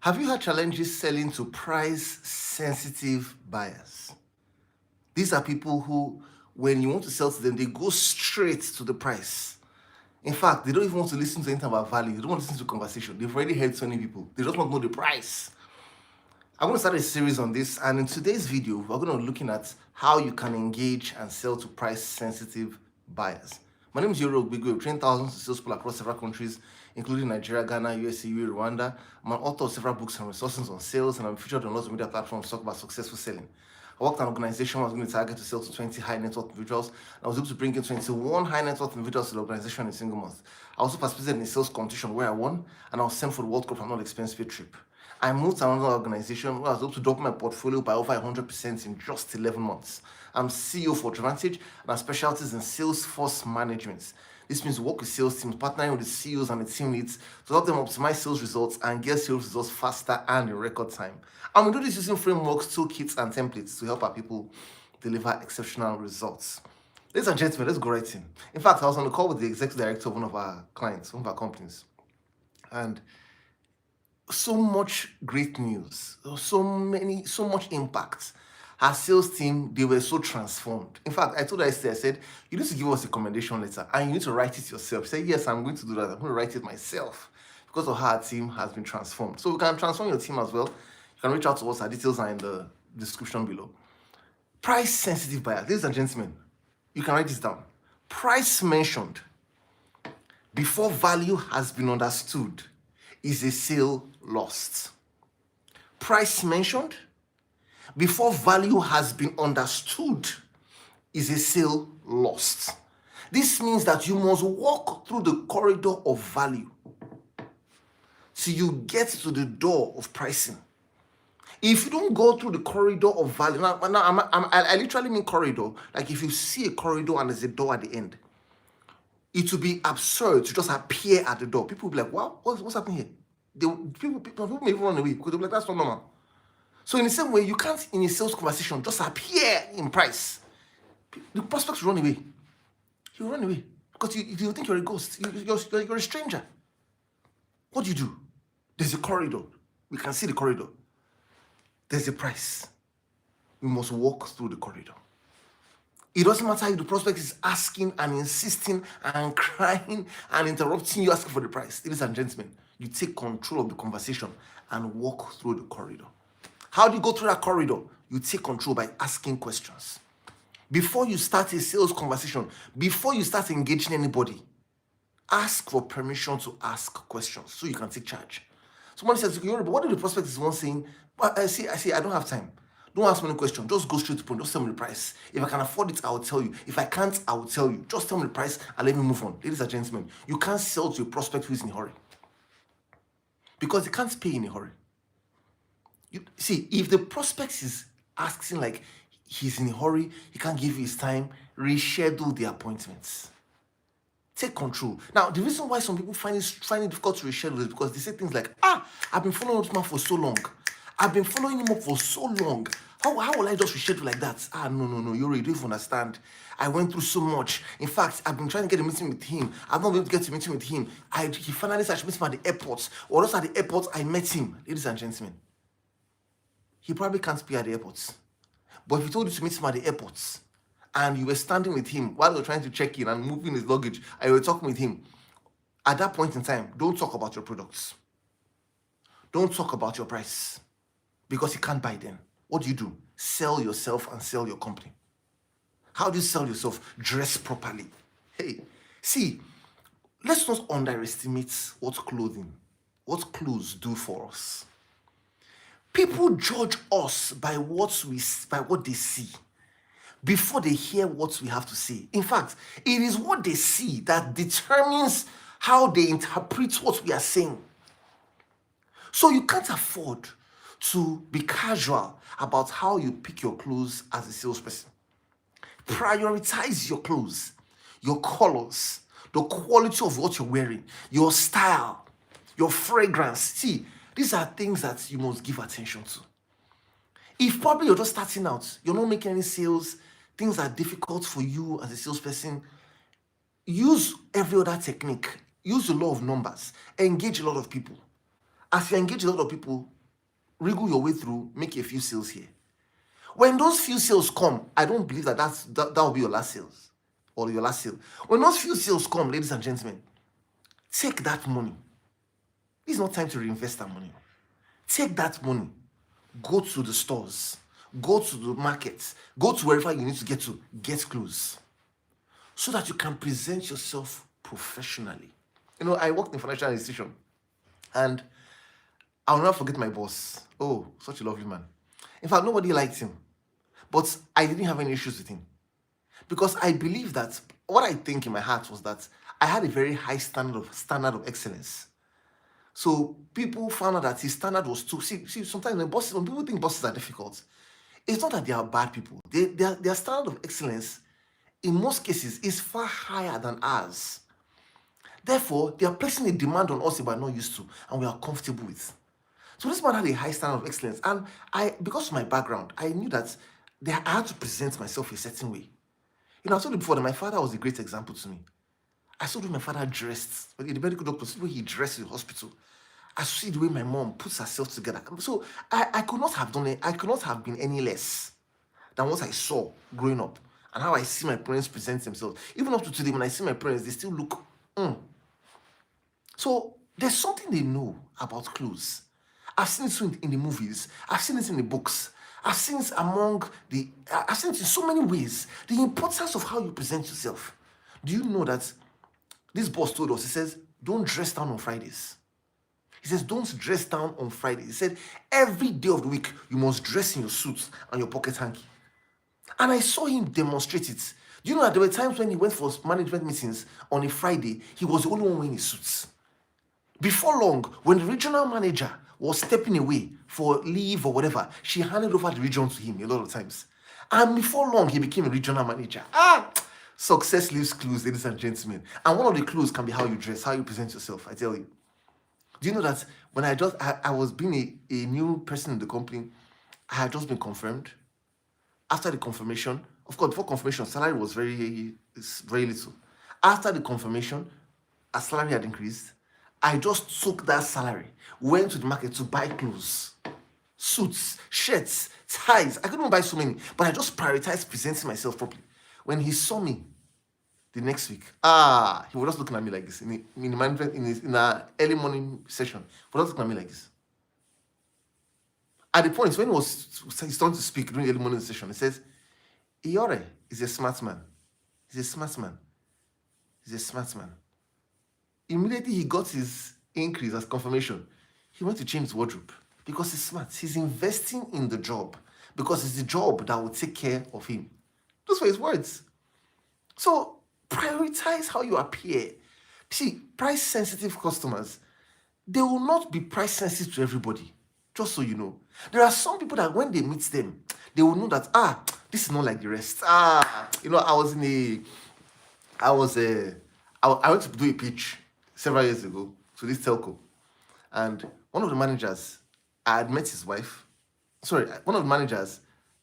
Have you had challenges selling to price-sensitive buyers? These are people who, when you want to sell to them, they go straight to the price. In fact, they don't even want to listen to anything about value. They don't want to listen to conversation. They've already heard so many people. They just want to know the price. I'm going to start a series on this, and in today's video, we're going to be looking at how you can engage and sell to price-sensitive buyers. My name is Iyore. We've trained thousands of salespeople across several countries, including Nigeria, Ghana, USA, Rwanda. I'm an author of several books and resources on sales, and I'm featured on lots of media platforms to talk about successful selling. I worked at an organization where I was going to target to sell to 20 high net worth individuals, and I was able to bring in 21 high net worth individuals to the organization in a single month. I also participated in a sales competition where I won, and I was sent for the World Cup and all expense paid trip. I moved to another organization where I was able to double my portfolio by over 100% in just 11 months. I'm CEO for Advantage, and our specialties in Salesforce management. This means we work with sales teams, partnering with the CEOs and the team leads to help them optimize sales results and get sales results faster and in record time. And we do this using frameworks, toolkits, and templates to help our people deliver exceptional results. Ladies and gentlemen, let's go right in. In fact, I was on the call with the executive director of one of our clients, one of our companies, and so much great news, so much impact. Our sales team, they were so transformed. In fact, I told her yesterday, I said, you need to give us a commendation letter and you need to write it yourself. She said, yes, I'm going to do that. I'm going to write it myself because of how our team has been transformed. So we can transform your team as well. You can reach out to us. Our details are in the description below. Price sensitive buyer. Ladies and gentlemen, you can write this down. Price mentioned before value has been understood is a sale lost. Price mentioned before value has been understood is a sale lost. This means that you must walk through the corridor of value so you get to the door of pricing. If you don't go through the corridor of value, I literally mean corridor. Like if you see a corridor and there's a door at the end, it would be absurd to just appear at the door. People will be like, wow, what's happening here? People may even run away because they'll be like, that's not normal. So in the same way, you can't, in a sales conversation, just appear in price. The prospects will run away. You run away because you think you're a ghost. You're a stranger. What do? There's a corridor. We can see the corridor. There's a price. We must walk through the corridor. It doesn't matter if the prospect is asking and insisting and crying and interrupting you asking for the price. Ladies and gentlemen, you take control of the conversation and walk through the corridor. How do you go through that corridor? You take control by asking questions. Before you start a sales conversation, before you start engaging anybody, ask for permission to ask questions so you can take charge. Somebody says, but what if the prospect is one saying, well, I see, I don't have time. Don't ask me any question. Just go straight to the point. Just tell me the price. If I can afford it, I will tell you. If I can't, I will tell you. Just tell me the price and let me move on. Ladies and gentlemen, you can't sell to a prospect who is in a hurry because they can't pay in a hurry. You see, if the prospect is asking like he's in a hurry, he can't give you his time, reschedule the appointments. Take control. Now, the reason why some people find it difficult to reschedule is because they say things like, I've been following this man for so long. I've been following him up for so long. How will I just reschedule like that? No, you don't even understand. I went through so much. In fact, I've been trying to get a meeting with him. I've not been able to get a meeting with him. He finally said I should meet him at the airport. Or else at the airport, I met him. Ladies and gentlemen, he probably can't be at the airport. But if he told you to meet him at the airport, and you were standing with him while you were trying to check in and moving his luggage, and you were talking with him, at that point in time, don't talk about your products. Don't talk about your price. Because he can't buy then. What do? Sell yourself and sell your company. How do you sell yourself? Dress properly. Hey, see, let's not underestimate what clothes do for us. People judge us by what they see before they hear what we have to say. In fact, it is what they see that determines how they interpret what we are saying. So you can't afford to be casual about how you pick your clothes as a salesperson. Prioritize your clothes, your colors, the quality of what you're wearing, your style, your fragrance. See, these are things that you must give attention to. If probably you're just starting out, you're not making any sales, things are difficult for you as a salesperson, use every other technique. Use the law of numbers. Engage a lot of people. As you engage a lot of people, wriggle your way through, make a few sales here. When those few sales come, I don't believe that will be your last sales or your last sale. When those few sales come, ladies and gentlemen, take that money. It's not time to reinvest that money. Take that money, go to the stores, go to the markets, go to wherever you need to, get close, so that you can present yourself professionally. I worked in a financial institution, and I'll never forget my boss. Oh, such a lovely man. In fact, nobody liked him, but I didn't have any issues with him, because I believe that what I think in my heart was that I had a very high standard of excellence. So people found out that his standard was too. See, sometimes when people think bosses are difficult, it's not that they are bad people. Their standard of excellence, in most cases, is far higher than ours. Therefore, they are placing a demand on us that we are not used to and we are comfortable with. So this man had a high standard of excellence, and because of my background, I knew that I had to present myself a certain way. I told you before that my father was a great example to me. I saw the way my father dressed. The medical doctor, see the way he dressed in the hospital. I see the way my mom puts herself together. So I could not have done it. I could not have been any less than what I saw growing up and how I see my parents present themselves. Even up to today, when I see my parents, they still look. So there's something they know about clothes. I've seen it in the movies. I've seen it in the books. I've seen it I've seen it in so many ways. The importance of how you present yourself. Do you know that this boss told us, he says, don't dress down on Fridays. He says, don't dress down on Fridays. He said, every day of the week, you must dress in your suit and your pocket hanky. And I saw him demonstrate it. Do you know that there were times when he went for management meetings on a Friday, he was the only one wearing his suits. Before long, when the regional manager was stepping away for leave or whatever, she handed over the region to him a lot of times. And before long, he became a regional manager. Success leaves clues, ladies and gentlemen. And one of the clues can be how you dress, how you present yourself, I tell you. Do you know that when I was being a new person in the company, I had just been confirmed. After the confirmation, of course, before confirmation, salary was very little. After the confirmation, a salary had increased. I just took that salary, went to the market to buy clothes, suits, shirts, ties. I couldn't buy so many, but I just prioritized presenting myself properly. When he saw me the next week, he was just looking at me like this in our early morning session. He was just looking at me like this. At the point when he started to speak during the early morning session, he says, Iyore is a smart man. He's a smart man. He's a smart man. Immediately he got his increase as confirmation. He went to change his wardrobe because he's smart. He's investing in the job because it's the job that will take care of him. Those were his words. So prioritize how you appear. See, price-sensitive customers, they will not be price-sensitive to everybody, just so you know. There are some people that when they meet them, they will know that, this is not like the rest. I went to do a pitch several years ago to this telco. And one of the managers, I had met his wife. One of the managers,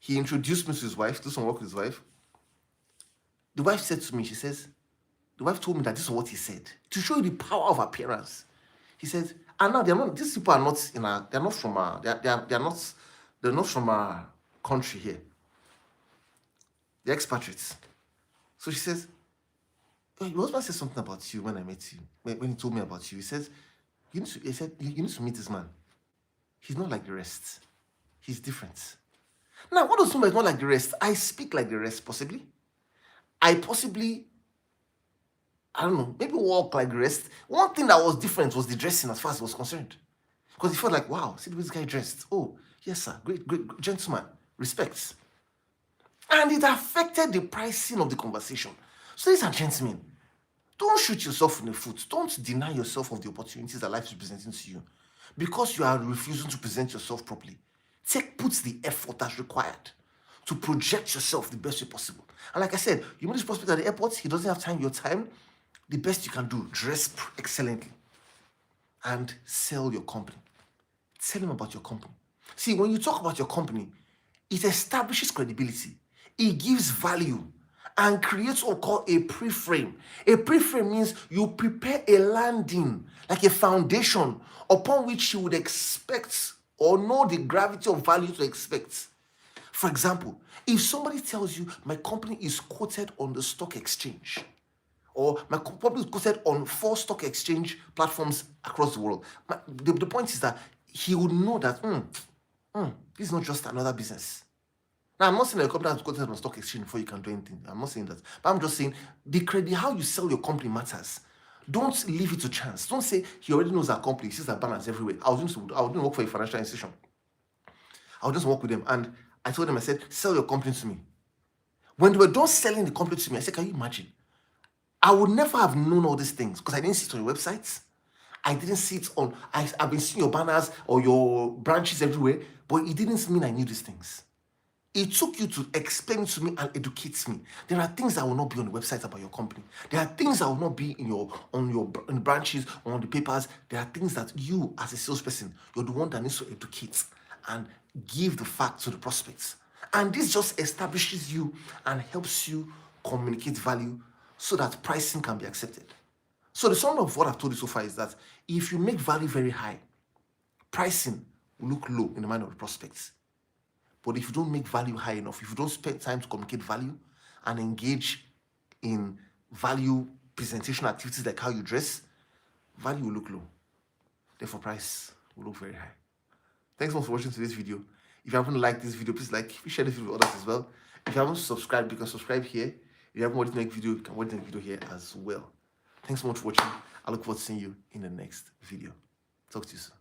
he introduced me to his wife, do some work with his wife. The wife said to me, the wife told me that this is what he said. To show you the power of appearance. He said, and now these people are not they're not from our country here. They're expatriates. So she says, your husband said something about you when I met you. When he told me about you, he said, you need to meet this man. He's not like the rest. He's different. Now, what does mean by not like the rest? I speak like the rest, possibly. I don't know, maybe walk like the rest. One thing that was different was the dressing as far as I was concerned. Because he felt like, wow, see the way this guy dressed. Oh, yes, sir. Great gentleman. Respects. And it affected the pricing of the conversation. So, ladies and gentlemen, don't shoot yourself in the foot. Don't deny yourself of the opportunities that life is presenting to you because you are refusing to present yourself properly. Put the effort that's required to project yourself the best way possible. And like I said, you meet this prospect at the airport, he doesn't have your time. The best you can do, dress excellently and sell your company. Tell him about your company. See, when you talk about your company, it establishes credibility. It gives value. and create what we call a pre-frame. A pre-frame means you prepare a landing, like a foundation, upon which you would expect or know the gravity of value to expect. For example, if somebody tells you my company is quoted on the stock exchange, or my company is quoted on 4 stock exchange platforms across the world, the point is that he would know that this is not just another business. Now, I'm not saying that a company has quoted on stock exchange before you can do anything. I'm not saying that. But I'm just saying the credit, how you sell your company matters. Don't leave it to chance. Don't say he already knows our company, he sees our banners everywhere. I was going to work for a financial institution. I'll just work with them. And I told them, I said, sell your company to me. When they were done selling the company to me, I said, can you imagine? I would never have known all these things because I didn't see it on your websites. I didn't see it on, I've been seeing your banners or your branches everywhere, but it didn't mean I knew these things. It took you to explain to me and educate me. There are things that will not be on the website about your company. There are things that will not be in the branches or on the papers. There are things that you, as a salesperson, you're the one that needs to educate and give the fact to the prospects. And this just establishes you and helps you communicate value so that pricing can be accepted. So the sum of what I've told you so far is that if you make value very high, pricing will look low in the mind of the prospects. But if you don't make value high enough, if you don't spend time to communicate value and engage in value presentation activities like how you dress, value will look low. Therefore, price will look very high. Thanks so much for watching today's video. If you haven't liked this video, please like, share this video with others as well. If you haven't subscribed, you can subscribe here. If you haven't watched the next video, you can watch the next video here as well. Thanks so much for watching. I look forward to seeing you in the next video. Talk to you soon.